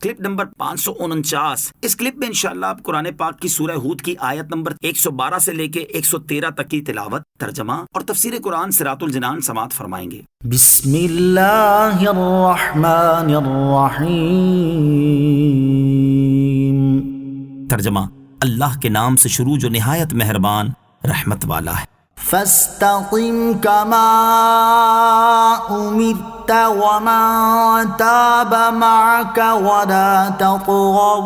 Clip number 549۔ اس clip میں انشاءاللہ آپ قرآن پاک کی سورہ ہود کی آیت نمبر 112 سے لے کے 113 تک کی تلاوت، ترجمہ اور تفسیر قرآن صراط الجنان سماعت فرمائیں گے۔ بسم اللہ الرحمن الرحیم۔ ترجمہ، اللہ کے نام سے شروع جو نہایت مہربان رحمت والا ہے۔ فاستقم کما امرت ومن تاب معك ولا تطغوا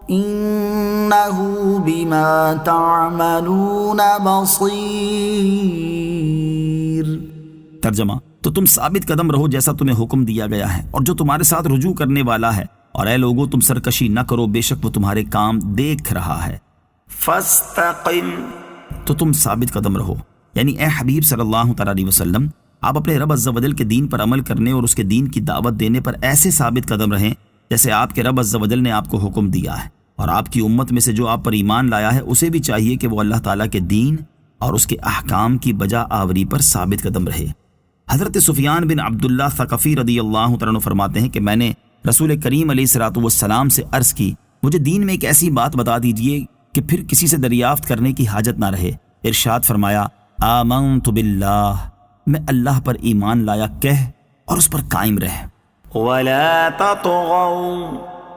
انه بما تعملون بصیر۔ ترجمہ، تو تم ثابت قدم رہو جیسا تمہیں حکم دیا گیا ہے اور جو تمہارے ساتھ رجوع کرنے والا ہے، اور اے لوگو تم سرکشی نہ کرو، بے شک وہ تمہارے کام دیکھ رہا ہے۔ فاستقم، تو تم ثابت قدم رہو، یعنی اے حبیب صلی اللہ تعالیٰ علیہ وسلم، آپ اپنے رب عز و جل کے دین پر عمل کرنے اور اس کے دین کی دعوت دینے پر ایسے ثابت قدم رہیں جیسے آپ کے رب عز و جل نے آپ کو حکم دیا ہے، اور آپ کی امت میں سے جو آپ پر ایمان لایا ہے اسے بھی چاہیے کہ وہ اللہ تعالیٰ کے دین اور اس کے احکام کی بجا آوری پر ثابت قدم رہے۔ حضرت سفیان بن عبداللہ ثقفی رضی اللہ تعالیٰ عنہ فرماتے ہیں کہ میں نے رسول کریم علیہ الصلوۃ والسلام سے عرض کی، مجھے دین میں ایک ایسی بات بتا دیجئے کہ پھر کسی سے دریافت کرنے کی حاجت نہ رہے۔ ارشاد فرمایا، آمنت باللہ، میں اللہ پر ایمان لایا کہہ اور اس پر قائم رہ۔ ولا تطغوا،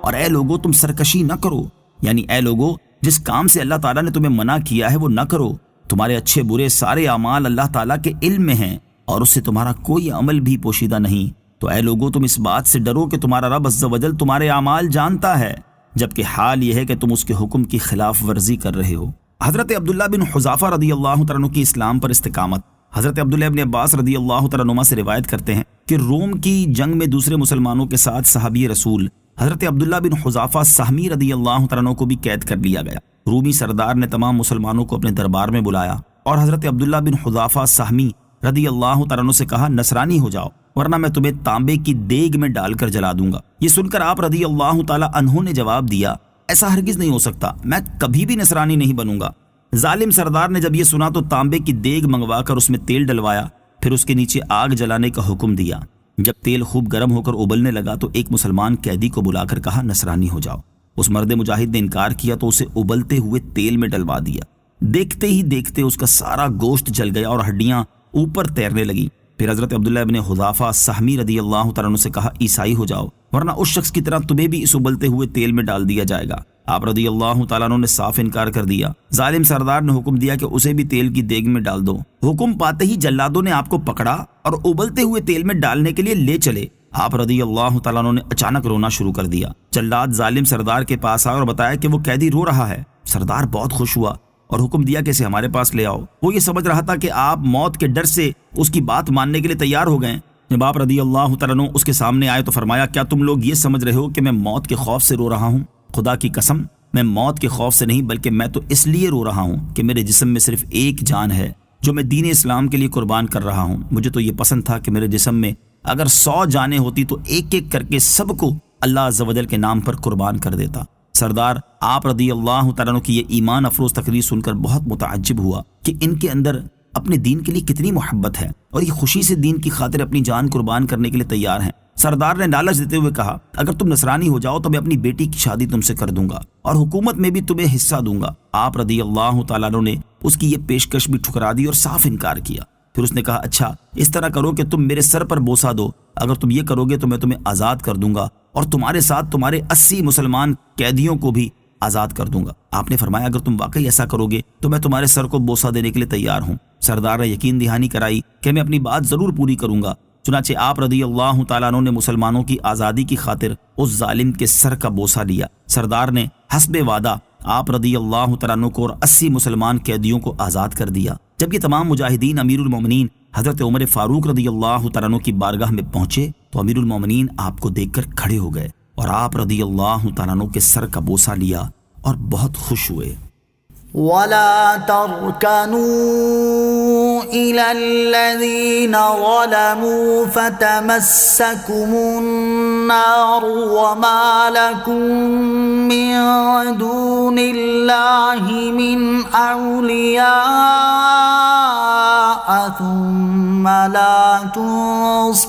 اور اے لوگو تم سرکشی نہ کرو، یعنی اے لوگو جس کام سے اللہ تعالیٰ نے تمہیں منع کیا ہے وہ نہ کرو۔ تمہارے اچھے برے سارے اعمال اللہ تعالیٰ کے علم میں ہیں اور اس سے تمہارا کوئی عمل بھی پوشیدہ نہیں۔ تو اے لوگو تم اس بات سے ڈرو کہ تمہارا رب عز و جل تمہارے اعمال جانتا ہے، جبکہ حال یہ ہے کہ تم اس کے حکم کی خلاف ورزی کر رہے ہو۔ حضرت عبداللہ بن حذافہ رضی اللہ تعالیٰ عنہ کی اسلام پر استقامت۔ حضرت عبداللہ بن عباس رضی اللہ تعالیٰ عنہ سے روایت کرتے ہیں کہ روم کی جنگ میں دوسرے مسلمانوں کے ساتھ صحابی رسول حضرت عبداللہ بن حذافہ سہمی رضی اللہ تعالیٰ عنہ کو بھی قید کر لیا گیا۔ رومی سردار نے تمام مسلمانوں کو اپنے دربار میں بلایا اور حضرت عبداللہ بن حذافہ سہمی رضی اللہ تعالیٰ عنہ سے کہا، نصرانی ہو جاؤ ورنہ میں تمہیں تانبے کی دیگ میں ڈال کر جلا دوں گا۔ یہ سن کر آپ رضی اللہ تعالیٰ عنہ نے جواب دیا، ایسا ہرگز نہیں ہو سکتا، میں کبھی بھی نصرانی نہیں بنوں گا۔ ظالم سردار نے جب یہ سنا تو تانبے کی دیگ منگوا کر اس میں تیل ڈلوایا، پھر اس کے نیچے آگ جلانے کا حکم دیا۔ جب تیل خوب گرم ہو کر ابلنے لگا تو ایک مسلمان قیدی کو بلا کر کہا، نصرانی ہو جاؤ۔ اس مرد مجاہد نے انکار کیا تو اسے ابلتے ہوئے تیل میں ڈلوا دیا۔ دیکھتے ہی دیکھتے اس کا سارا گوشت جل گیا اور ہڈیاں اوپر تیرنے لگی۔ پھر حضرت عبداللہ ابن حذافہ سہمی رضی اللہ تعالیٰ عنہ سے کہا، عیسائی ہو جاؤ ورنہ اس شخص کی طرح تمہیں بھی اس ابلتے ہوئے تیل میں ڈال دیا جائے گا۔ آپ رضی اللہ تعالیٰ عنہ نے صاف انکار کر دیا۔ ظالم سردار نے حکم دیا کہ اسے بھی تیل کی دیگ میں ڈال دو۔ حکم پاتے ہی جلادوں نے آپ کو پکڑا اور ابلتے ہوئے تیل میں ڈالنے کے لیے لے چلے۔ آپ رضی اللہ تعالیٰ عنہ نے اچانک رونا شروع کر دیا۔ جلاد ظالم سردار کے پاس آیا اور بتایا کہ وہ قیدی رو رہا ہے۔ سردار بہت خوش ہوا اور حکم دیا کہ اسے ہمارے پاس لے آؤ۔ وہ یہ سمجھ رہا تھا کہ آپ موت کے ڈر سے اس کی بات ماننے کے لیے تیار ہو گئے۔ جب آپ رضی اللہ تعالیٰ عنہ اس کے سامنے آئے تو فرمایا، کیا تم لوگ یہ سمجھ رہے ہو کہ میں موت کے خوف سے رو رہا ہوں؟ خدا کی قسم، میں موت کے خوف سے نہیں بلکہ میں تو اس لیے رو رہا ہوں کہ میرے جسم میں صرف ایک جان ہے جو میں دین اسلام کے لیے قربان کر رہا ہوں۔ مجھے تو یہ پسند تھا کہ میرے جسم میں اگر 100 جانیں ہوتی تو ایک ایک کر کے سب کو اللہ عز و جل کے نام پر قربان کر دیتا۔ سردار آپ رضی اللہ تعالیٰ عنہ کی یہ ایمان افروز تقریر سن کر بہت متعجب ہوا کہ ان کے اندر اپنے دین کے لیے کتنی محبت ہے اور یہ خوشی سے دین کی خاطر اپنی جان قربان کرنے کے لیے تیار ہیں۔ سردار نے لالچ دیتے ہوئے کہا، اگر تم نصرانی ہو جاؤ تو میں اپنی بیٹی کی شادی تم سے کر دوں گا اور حکومت میں بھی تمہیں حصہ دوں گا۔ آپ رضی اللہ تعالیٰ عنہ نے اس کی یہ پیشکش بھی ٹھکرا دی اور صاف انکار کیا۔ پھر اس نے کہا، اچھا اس طرح کرو کہ تم میرے سر پر بوسہ دو، اگر تم یہ کرو گے تو میں تمہیں آزاد کر دوں گا اور تمہارے ساتھ تمہارے 80 مسلمان قیدیوں کو بھی آزاد کر دوں گا۔ آپ نے فرمایا، اگر تم واقعی ایسا کرو گے تو میں تمہارے سر کو بوسہ دینے کے لیے تیار ہوں۔ سردار نے یقین دہانی کرائی کہ میں اپنی بات ضرور پوری کروں گا۔ چنانچہ آپ رضی اللہ تعالیٰ عنہ نے مسلمانوں کی آزادی کی خاطر اس ظالم کے سر کا بوسہ لیا۔ سردار نے حسب وعدہ آپ رضی اللہ تعالیٰ عنہ کو اور 80 مسلمان قیدیوں کو آزاد کر دیا۔ جب یہ تمام مجاہدین امیر المومنین حضرت عمر فاروق رضی اللہ تعالیٰ عنہ کی بارگاہ میں پہنچے تو امیر المومنین آپ کو دیکھ کر کھڑے ہو گئے اور آپ رضی اللہ تعالیٰ عنہ کے سر کا بوسہ لیا اور بہت خوش ہوئے۔ وَلَا تَرْكَنُوا إِلَى الَّذِينَ ظَلَمُوا فَتَمَسَّكُمُ النَّارُ وَمَا لَكُم مِّن دُونِ اللَّهِ مِنْ أَوْلِيَاءَ ثُمَّ لَا تُنصَرُونَ۔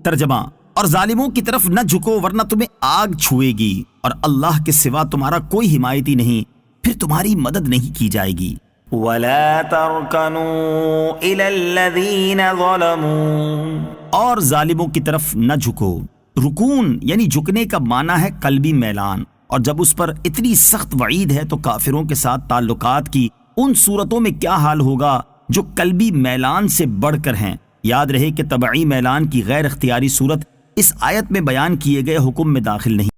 ترجمہ، اور ظالموں کی طرف نہ جھکو ورنہ تمہیں آگ چھوئے گی، اور اللہ کے سوا تمہارا کوئی حمایتی نہیں، پھر تمہاری مدد نہیں کی جائے گی۔ وَلَا تَرْكَنُوا إِلَى الَّذِينَ ظَلَمُوا، اور ظالموں کی طرف نہ جھکو۔ رکون یعنی جھکنے کا معنی ہے قلبی میلان، اور جب اس پر اتنی سخت وعید ہے تو کافروں کے ساتھ تعلقات کی ان صورتوں میں کیا حال ہوگا جو قلبی میلان سے بڑھ کر ہیں۔ یاد رہے کہ طبعی میلان کی غیر اختیاری صورت اس آیت میں بیان کیے گئے حکم میں داخل نہیں۔